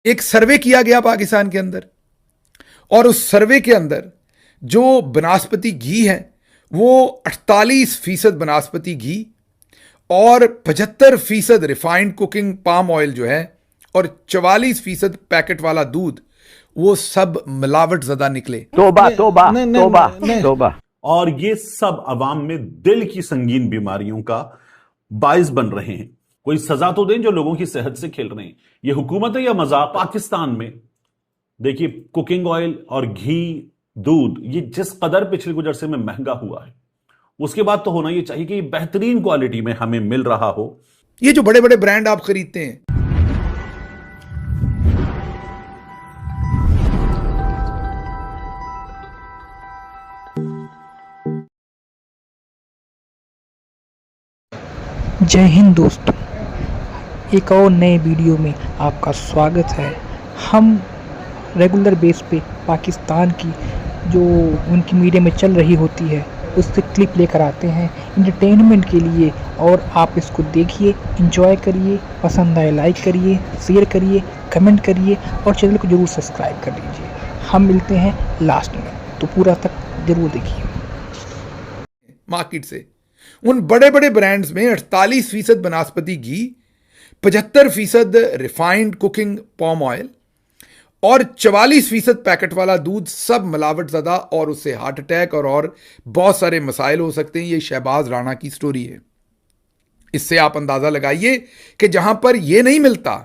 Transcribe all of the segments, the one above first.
एक सर्वे किया गया पाकिस्तान के अंदर, और उस सर्वे के अंदर जो बनास्पति घी है वो 48% बनास्पति घी और 75% रिफाइंड कुकिंग पाम ऑयल जो है, और 44% पैकेट वाला दूध, वो सब मिलावट ज़्यादा निकले। तोबा तोबा तोबा तोबा। और ये सब अवाम में दिल की संगीन बीमारियों का बाइस बन रहे हैं। कोई सजा तो दें जो लोगों की सेहत से खेल रहे हैं। ये हुकूमत है या मजाक? पाकिस्तान में देखिए, कुकिंग ऑयल और घी, दूध, ये जिस कदर पिछले कुछ अरसे में महंगा हुआ है, उसके बाद तो होना ये चाहिए कि बेहतरीन क्वालिटी में हमें मिल रहा हो। ये जो बड़े बड़े ब्रांड आप खरीदते हैं, जय हिंद दोस्तों, एक और नए वीडियो में आपका स्वागत है। हम रेगुलर बेस पे पाकिस्तान की जो उनकी मीडिया में चल रही होती है उससे क्लिप लेकर आते हैं इंटरटेनमेंट के लिए, और आप इसको देखिए, एंजॉय करिए, पसंद आए लाइक करिए, शेयर करिए, कमेंट करिए और चैनल को ज़रूर सब्सक्राइब कर लीजिए। हम मिलते हैं लास्ट में, तो पूरा तक ज़रूर देखिए। मार्केट से उन बड़े बड़े ब्रांड्स में 48% बनास्पति घी, 75% रिफाइंड कुकिंग पाम ऑयल और 44% पैकेट वाला दूध, सब मिलावट ज़्यादा, और उससे हार्ट अटैक और बहुत सारे मसाइल हो सकते हैं। ये शहबाज राणा की स्टोरी है। इससे आप अंदाज़ा लगाइए कि जहां पर ये नहीं मिलता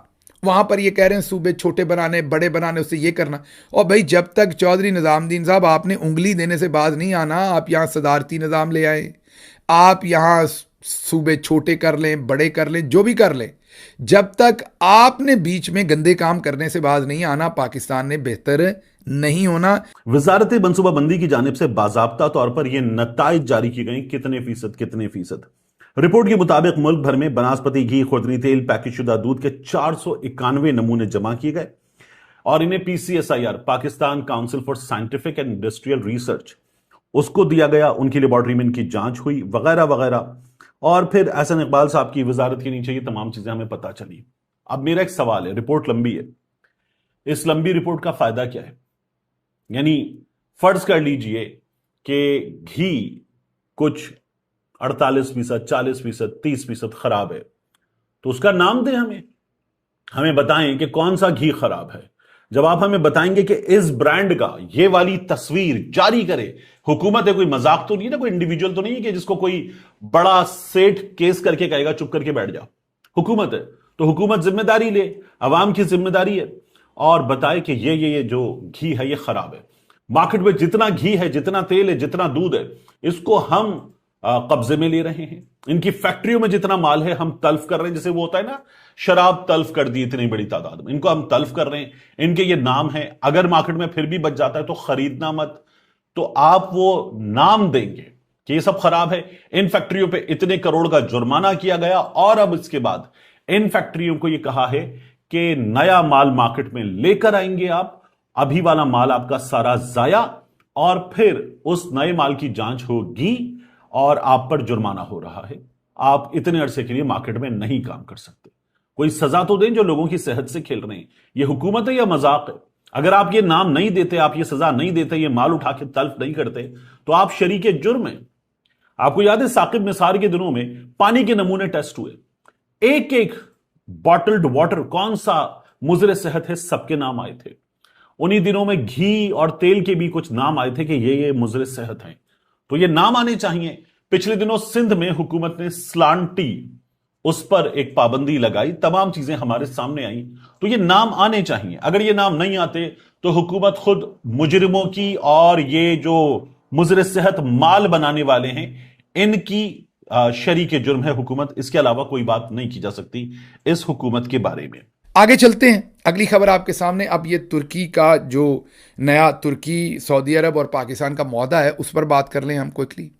वहां पर ये कह रहे हैं सूबे छोटे बनाने, बड़े बनाने, उससे ये करना। और भाई, जब तक चौधरी निज़ामुद्दीन साहब आपने उंगली देने से बाज नहीं आना, आप यहां सदारती निज़ाम ले आए, आप यहां सूबे छोटे कर लें, बड़े कर लें, जो भी कर लें, जब तक आपने बीच में गंदे काम करने से बाज नहीं आना, पाकिस्तान ने बेहतर नहीं होना। वजारत मनसूबाबंदी की जानिब से बाज़ाब्ता तौर पर यह नताइज जारी की गई, कितने फीसद। रिपोर्ट के मुताबिक मुल्क भर में बनास्पति घी, खुर्दनी तेल, पैकेज शुदा दूध के 491 नमूने जमा किए गए और इन्हें PCSIR, Pakistan council for scientific and industrial research, उसको दिया गया। उनकी लेबोरेटरी में इनकी जांच हुई वगैरह वगैरह, और फिर एहसन इकबाल साहब की वजारत के नीचे ये तमाम चीजें हमें पता चली। अब मेरा एक सवाल है, रिपोर्ट लंबी है, इस लंबी रिपोर्ट का फायदा क्या है? यानी फर्ज कर लीजिए कि घी कुछ 48%, 40%, 30% खराब है, तो उसका नाम दें, हमें बताएं कि कौन सा घी खराब है। जब आप हमें बताएंगे कि इस ब्रांड का ये वाली तस्वीर जारी करे, हुकूमत है, कोई मजाक तो नहीं है ना, कोई इंडिविजुअल तो नहीं है कि जिसको कोई बड़ा सेठ केस करके कहेगा चुप करके बैठ जाओ। हुकूमत है तो हुकूमत जिम्मेदारी ले, अवाम की जिम्मेदारी है, और बताए कि ये जो घी है ये खराब है। मार्केट में जितना घी है, जितना तेल है, जितना दूध है, इसको हम कब्जे में ले रहे हैं। इनकी फैक्ट्रियों में जितना माल है हम तल्फ कर रहे हैं। जैसे वो होता है ना, शराब तल्फ कर दी इतनी बड़ी तादाद में, इनको हम तल्फ कर रहे हैं। इनके ये नाम है, अगर मार्केट में फिर भी बच जाता है तो खरीदना मत। तो आप वो नाम देंगे कि ये सब खराब है। इन फैक्ट्रियों पे इतने करोड़ का जुर्माना किया गया, और अब इसके बाद इन फैक्ट्रियों को यह कहा है कि नया माल मार्केट में लेकर आएंगे आप, अभी वाला माल आपका सारा जाया, और फिर उस नए माल की जांच होगी और आप पर जुर्माना हो रहा है। आप इतने अरसे के लिए मार्केट में नहीं काम कर सकते। कोई सजा तो दें जो लोगों की सेहत से खेल रहे हैं। ये हुकूमत है या मजाक है? अगर आप ये नाम नहीं देते, आप ये सजा नहीं देते, ये माल उठा के तल्फ नहीं करते, तो आप शरीके जुर्म हैं। आपको याद है साकिब निसार के दिनों में पानी के नमूने टेस्ट हुए, एक एक बॉटल्ड वाटर कौन सा मुजरे सेहत है, सबके नाम आए थे। उन्हीं दिनों में घी और तेल के भी कुछ नाम आए थे कि ये मुजरे सेहत हैं, तो ये नाम आने चाहिए। पिछले दिनों सिंध में हुकूमत ने स्लांटी, उस पर एक पाबंदी लगाई, तमाम चीजें हमारे सामने आई, तो ये नाम आने चाहिए। अगर ये नाम नहीं आते तो हुकूमत खुद मुजरिमों की और ये जो मुजरे सेहत माल बनाने वाले हैं इनकी शरीके जुर्म है हुकूमत। इसके अलावा कोई बात नहीं की जा सकती इस हुकूमत के बारे में। आगे चलते हैं, अगली खबर आपके सामने। अब ये तुर्की का जो नया तुर्की, सऊदी अरब और पाकिस्तान का मुआहदा है, उस पर बात कर लें हम क्विकली।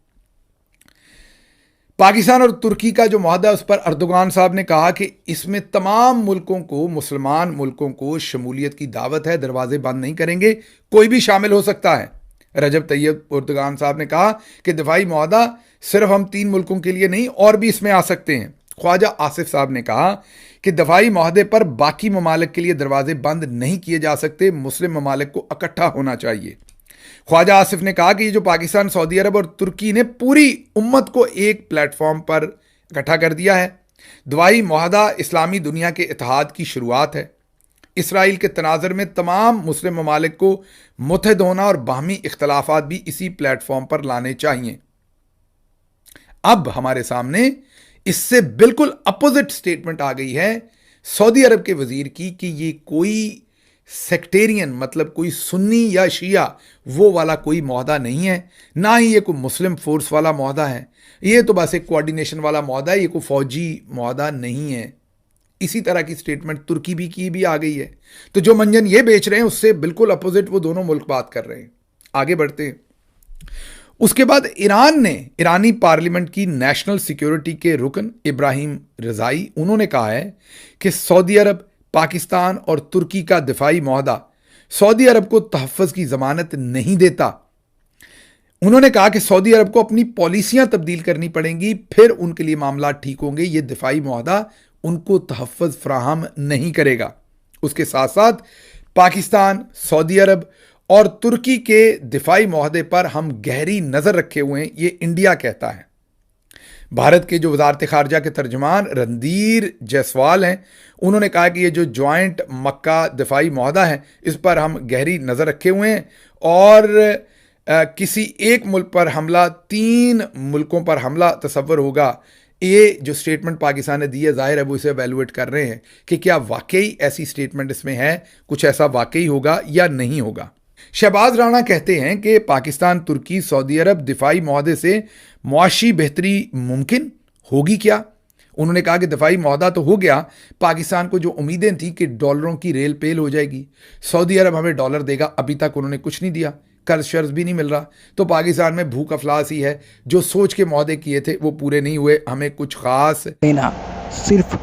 पाकिस्तान और तुर्की का जो मुआहदा है उस पर अर्दोगान साहब ने कहा कि इसमें तमाम मुल्कों को, मुसलमान मुल्कों को शमूलियत की दावत है, दरवाजे बंद नहीं करेंगे, कोई भी शामिल हो सकता है। रजब तैयब अर्दोगान साहब ने कहा कि दिफाई मुआहदा सिर्फ हम 3 मुल्कों के लिए नहीं, और भी इसमें आ सकते हैं। ख्वाजा आसिफ साहब ने कहा कि दफाई माहदे पर बाकी ममालिक के लिए दरवाजे बंद नहीं किए जा सकते, मुस्लिम ममालिक को इकट्ठा होना चाहिए। ख्वाजा आसिफ ने कहा कि ये जो पाकिस्तान, सऊदी अरब और तुर्की ने पूरी उम्मत को एक प्लेटफॉर्म पर इकट्ठा कर दिया है। दफाई माहदा इस्लामी दुनिया के इत्तेहाद की शुरुआत है। इसराइल के तनाज़ुर में तमाम मुस्लिम ममालिक को मुत्तहिद होना और बाहमी इख्तलाफात भी इसी प्लेटफॉर्म पर लाने चाहिए। अब हमारे सामने इससे बिल्कुल अपोजिट स्टेटमेंट आ गई है सऊदी अरब के वजीर की कि ये कोई सेक्टेरियन, मतलब कोई सुन्नी या शिया वो वाला कोई मुआहदा नहीं है, ना ही ये कोई मुस्लिम फोर्स वाला मुआहदा है, ये तो बस एक कोऑर्डिनेशन वाला मुआहदा है, ये कोई फौजी मुआहदा नहीं है। इसी तरह की स्टेटमेंट तुर्की भी आ गई है। तो जो मंजन ये बेच रहे हैं उससे बिल्कुल अपोजिट वो दोनों मुल्क बात कर रहे हैं। आगे बढ़ते हैं। उसके बाद ईरान ने ईरानी पार्लियामेंट की नेशनल सिक्योरिटी के रुकन इब्राहिम रज़ाई, उन्होंने कहा है कि सऊदी अरब, पाकिस्तान और तुर्की का दिफाई मुआहदा सऊदी अरब को तहफ़्फ़ुज़ की ज़मानत नहीं देता। उन्होंने कहा कि सऊदी अरब को अपनी पॉलिसियां तब्दील करनी पड़ेंगी, फिर उनके लिए मामला ठीक होंगे। ये दिफाई मुआहदा उनको तहफ़्फ़ुज़ फ्राहम नहीं करेगा। उसके साथ साथ पाकिस्तान, सऊदी अरब और तुर्की के दिफाई मुआहदे पर हम गहरी नज़र रखे हुए हैं, ये इंडिया कहता है। भारत के जो वजारत खारजा के तर्जुमान रणधीर जायसवाल हैं, उन्होंने कहा कि ये जो जॉइंट मक्का दिफाई मुआहदा है इस पर हम गहरी नज़र रखे हुए हैं और किसी एक मुल्क पर हमला 3 मुल्कों पर हमला तसव्वुर होगा। ये जो स्टेटमेंट पाकिस्तान ने दी है, जाहिर है वो इसे एवेलुएट कर रहे हैं कि क्या वाकई ऐसी स्टेटमेंट इसमें है, कुछ ऐसा वाकई होगा या नहीं होगा। शहबाज राणा कहते हैं कि पाकिस्तान, तुर्की, सऊदी अरब दिफाई मुआहदे से मुआशी बेहतरी मुमकिन होगी क्या। उन्होंने कहा कि दिफाई मुआहदा तो हो गया, पाकिस्तान को जो उम्मीदें थी कि डॉलरों की रेल पेल हो जाएगी, सऊदी अरब हमें डॉलर देगा, अभी तक उन्होंने कुछ नहीं दिया, कर्ज शर्ज भी नहीं मिल रहा, तो पाकिस्तान में भूख अफलास ही है। जो सोच के मुआहदे किए थे वो पूरे नहीं हुए, हमें कुछ खास लेना सिर्फ